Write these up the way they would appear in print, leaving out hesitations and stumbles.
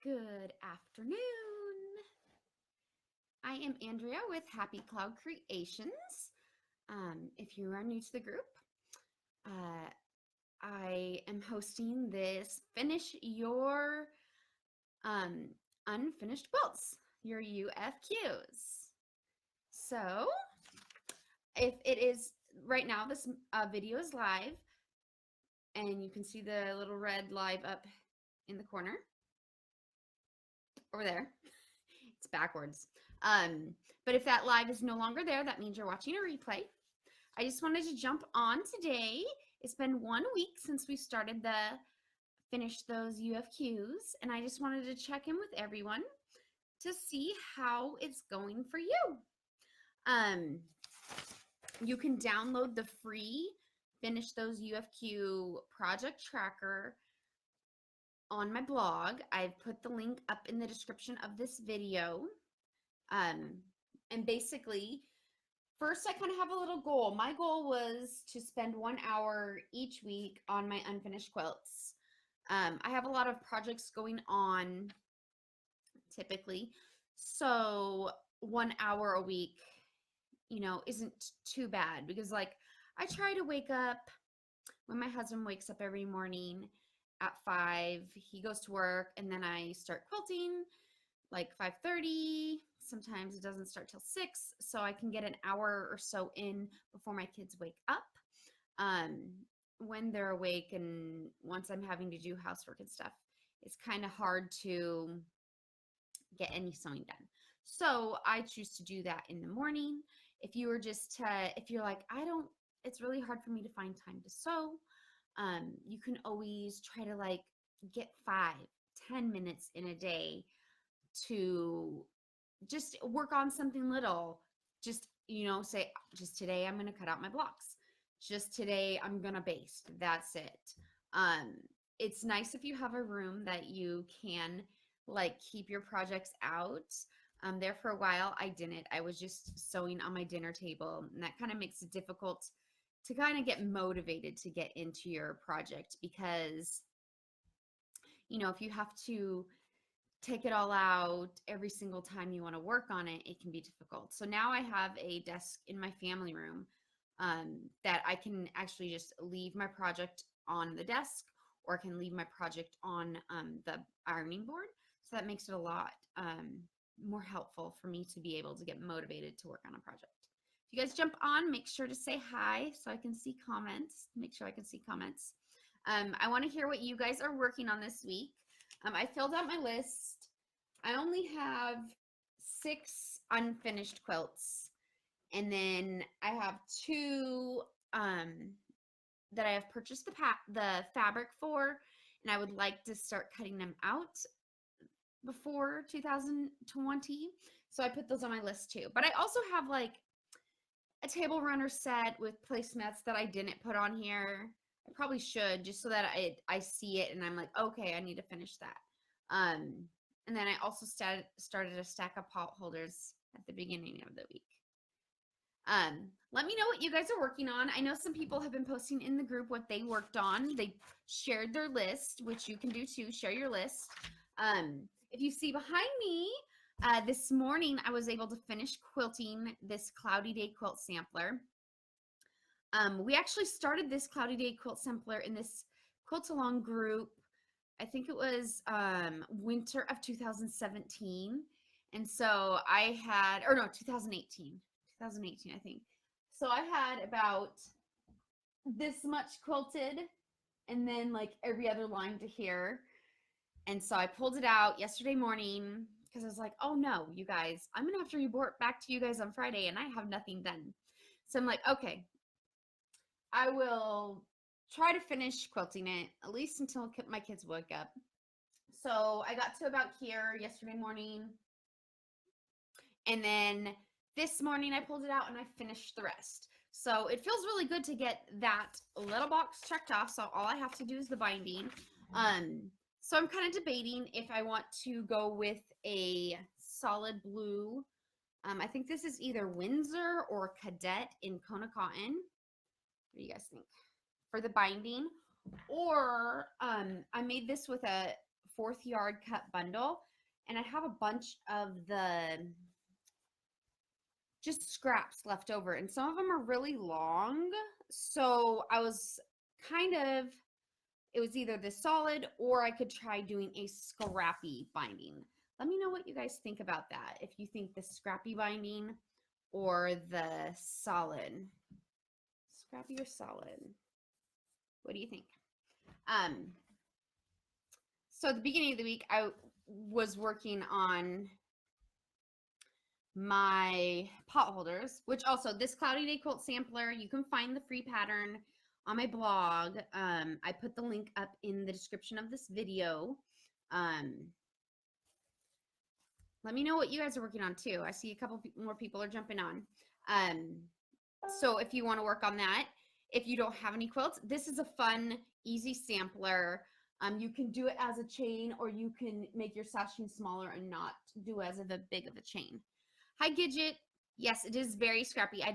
Good afternoon. I am Andrea with Happy Cloud Creations. If you are new to the group, uh, I am hosting this Finish Your um, Unfinished Quilts, your UFQs. So, if it is right now, this video is live, and you can see the little red live up in the corner over there. It's backwards. But if that live is no longer there, that means you're watching a replay. I just wanted to jump on today. It's been 1 week since we started the Finish Those UFQs, and I just wanted to check in with everyone to see how it's going for you. You can download the free Finish Those UFQ project tracker on my blog. I've put the link up in the description of this video. And basically, first I kind of have a little goal. My goal was to spend 1 hour each week on my unfinished quilts. I have a lot of projects going on typically, so 1 hour a week, isn't too bad, because like I try to wake up when my husband wakes up every morning at 5. He goes to work, and then I start quilting like 5:30. Sometimes it doesn't start till 6, so I can get an hour or so in before my kids wake up. When they're awake, and once I'm having to do housework and stuff, it's kind of hard to get any sewing done. So I choose to do that in the morning. If you were if you're like, it's really hard for me to find time to sew, you can always try to like get 5-10 minutes in a day to just work on something little. Just, say, just today I'm going to cut out my blocks. Just today I'm going to baste. That's it. It's nice if you have a room that you can like keep your projects out. There for a while I didn't. I was just sewing on my dinner table, and that kind of makes it difficult to kind of get motivated to get into your project, because if you have to take it all out every single time you want to work on it, it can be difficult. So now I have a desk in my family room that I can actually just leave my project on the desk, or I can leave my project on the ironing board. So that makes it a lot more helpful for me to be able to get motivated to work on a project. If you guys jump on, make sure to say hi so I can see comments. Make sure I can see comments. I want to hear what you guys are working on this week. I filled out my list. I only have 6 unfinished quilts, and then I have 2 that I have purchased the fabric for, and I would like to start cutting them out before 2020. So I put those on my list too. But I also have like a table runner set with placemats that I didn't put on here. I probably should, just so that I see it and I'm like, okay, I need to finish that. And then I also started a stack of pot holders at the beginning of the week. Let me know what you guys are working on. I know some people have been posting in the group what they worked on. They shared their list, which you can do too. Share your list. If you see behind me, this morning I was able to finish quilting this Cloudy Day quilt sampler. We actually started this Cloudy Day quilt sampler in this quilt along group. I think it was winter of 2017. And so I had, or no, 2018, I think. So I had about this much quilted, and then like every other line to here. And so I pulled it out yesterday morning because I was like, oh no, you guys, I'm going to have to report back to you guys on Friday, and I have nothing done. So I'm like, okay, I will try to finish quilting it, at least until my kids wake up. So I got to about here yesterday morning, and then this morning I pulled it out and I finished the rest. So it feels really good to get that little box checked off. So all I have to do is the binding. So I'm kind of debating if I want to go with a solid blue. I think this is either Windsor or Cadet in Kona Cotton. What do you guys think? For the binding. Or I made this with a 4th yard cut bundle, and I have a bunch of the just scraps left over, and some of them are really long. So I was kind of, it was either the solid or I could try doing a scrappy binding. Let me know what you guys think about that. If you think the scrappy binding or the solid. Scrappy or solid? What do you think? So at the beginning of the week, I was working on my pot holders, which also this Cloudy Day quilt sampler, you can find the free pattern on my blog. I put the link up in the description of this video. Let me know what you guys are working on too. I see a couple more people are jumping on. So if you want to work on that, if you don't have any quilts, this is a fun, easy sampler. You can do it as a chain, or you can make your sashing smaller and not do as of a big of a chain. Hi, Gidget. Yes, it is very scrappy. I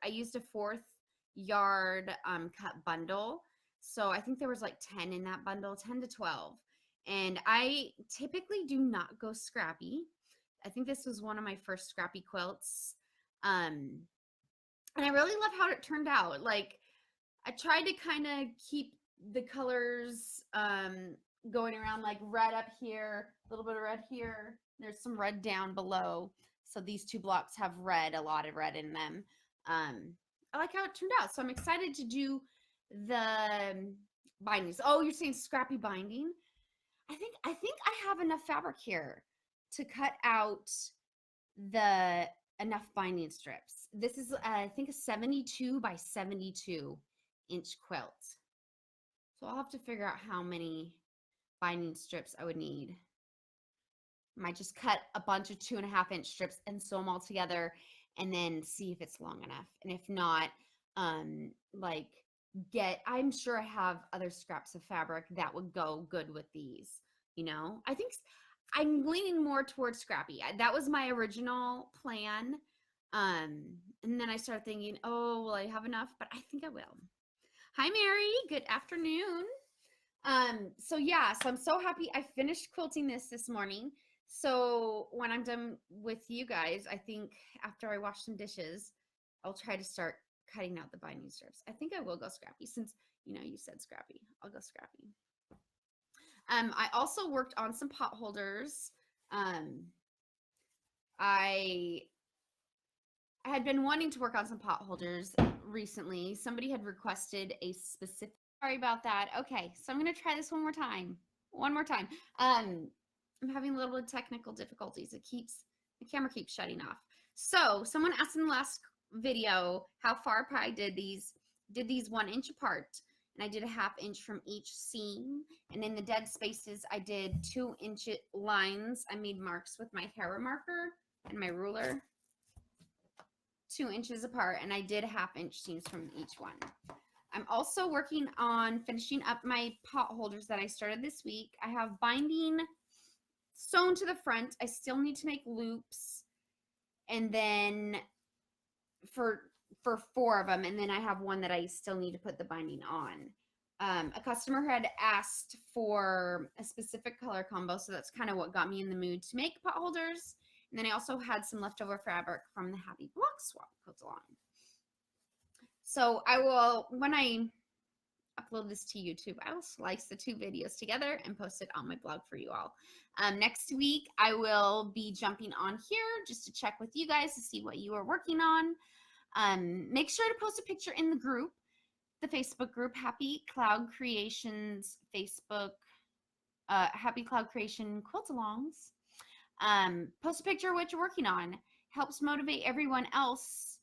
used a 4th yard cut bundle. So I think there was like 10 in that bundle, 10 to 12. And I typically do not go scrappy. I think this was one of my first scrappy quilts. And I really love how it turned out. Like, I tried to kind of keep the colors going around, like red up here, a little bit of red here. There's some red down below. So these 2 blocks have red, a lot of red in them. I like how it turned out. So I'm excited to do the bindings. Oh, you're saying scrappy binding? I think I have enough fabric here to cut out the enough binding strips. This is I think a 72 by 72 inch quilt. So I'll have to figure out how many binding strips I would need. I might just cut a bunch of 2.5 inch strips and sew them all together and then see if it's long enough. And if not, I'm sure I have other scraps of fabric that would go good with these, you know. I think I'm leaning more towards scrappy. That was my original plan. And then I started thinking, oh, will I have enough? But I think I will. Hi, Mary. Good afternoon. So I'm so happy I finished quilting this morning. So when I'm done with you guys, I think after I wash some dishes, I'll try to start cutting out the binding strips. I think I will go scrappy since, you said scrappy. I'll go scrappy. I also worked on some pot holders. I had been wanting to work on some pot holders recently. Somebody had requested a specific, sorry about that. Okay, so I'm going to try this one more time. I'm having a little bit of technical difficulties. The camera keeps shutting off. So someone asked in the last video how far apart I did these 1 inch apart. And I did a 1/2 inch from each seam. And in the dead spaces, I did 2 inch lines. I made marks with my hair marker and my ruler, 2 inches apart. And I did 1/2 inch seams from each one. I'm also working on finishing up my pot holders that I started this week. I have binding sewn to the front. I still need to make loops. And then for 4 of them, and then I have one that I still need to put the binding on. A customer had asked for a specific color combo, so that's kind of what got me in the mood to make pot holders. And then I also had some leftover fabric from the Happy Block Swap quilt along. So I will, when I upload this to YouTube, I will slice the 2 videos together and post it on my blog for you all. Next week, I will be jumping on here just to check with you guys to see what you are working on. Make sure to post a picture in the group, the Facebook group, Happy Cloud Creations Facebook, Happy Cloud Creation Quilt Alongs. Post a picture of what you're working on. Helps motivate everyone else.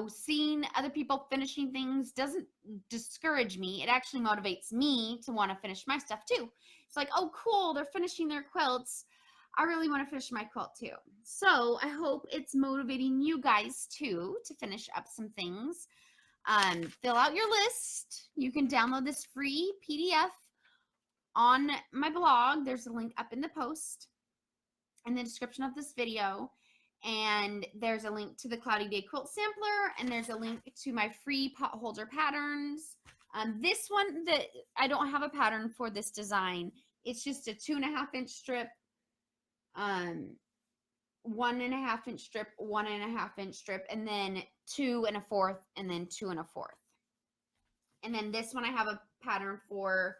Seeing other people finishing things doesn't discourage me. It actually motivates me to want to finish my stuff too. It's like, oh, cool, they're finishing their quilts. I really want to finish my quilt too. So I hope it's motivating you guys too to finish up some things. Fill out your list. You can download this free PDF on my blog. There's a link up in the post in the description of this video. And there's a link to the Cloudy Day quilt sampler, and there's a link to my free pot holder patterns. This one that I don't have a pattern for this design. It's just a 2.5-inch strip, 1.5-inch strip, 1.5-inch strip, and then 2 1/4, and then 2 1/4. And then this one I have a pattern for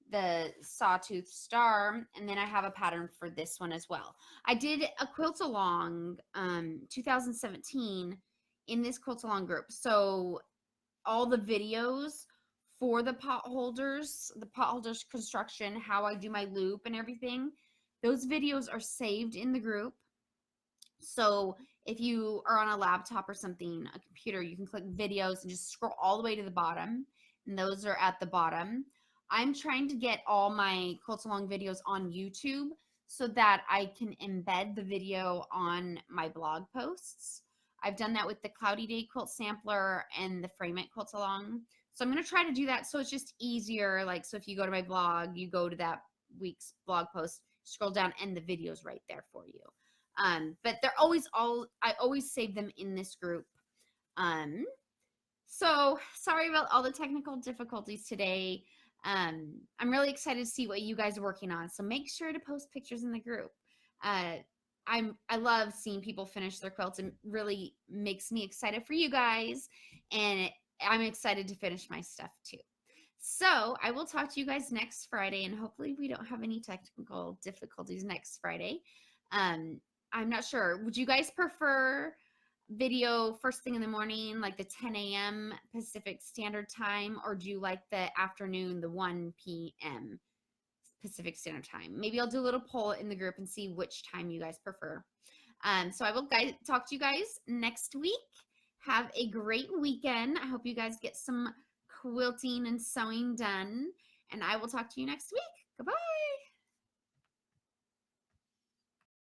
the sawtooth star, and then I have a pattern for this one as well. I did a quilt along 2017 in this quilt along group. So all the videos for the pot holders construction, how I do my loop and everything, those videos are saved in the group. So if you are on a laptop or something, a computer, you can click videos and just scroll all the way to the bottom, and those are at the bottom. I'm trying to get all my quilt along videos on YouTube so that I can embed the video on my blog posts. I've done that with the Cloudy Day Quilt Sampler and the Frame It Quilt Along. So I'm going to try to do that so it's just easier. Like, so if you go to my blog, you go to that week's blog post, scroll down, and the video's right there for you. But they're always I always save them in this group. So sorry about all the technical difficulties today. I'm really excited to see what you guys are working on. So make sure to post pictures in the group. I love seeing people finish their quilts, and really makes me excited for you guys. And I'm excited to finish my stuff too. So I will talk to you guys next Friday, and hopefully we don't have any technical difficulties next Friday. I'm not sure. Would you guys prefer video first thing in the morning, like the 10 a.m. Pacific Standard Time, or do you like the afternoon, the 1 p.m. Pacific Standard Time? Maybe I'll do a little poll in the group and see which time you guys prefer. So I will talk to you guys next week. Have a great weekend. I hope you guys get some quilting and sewing done, and I will talk to you next week. Goodbye.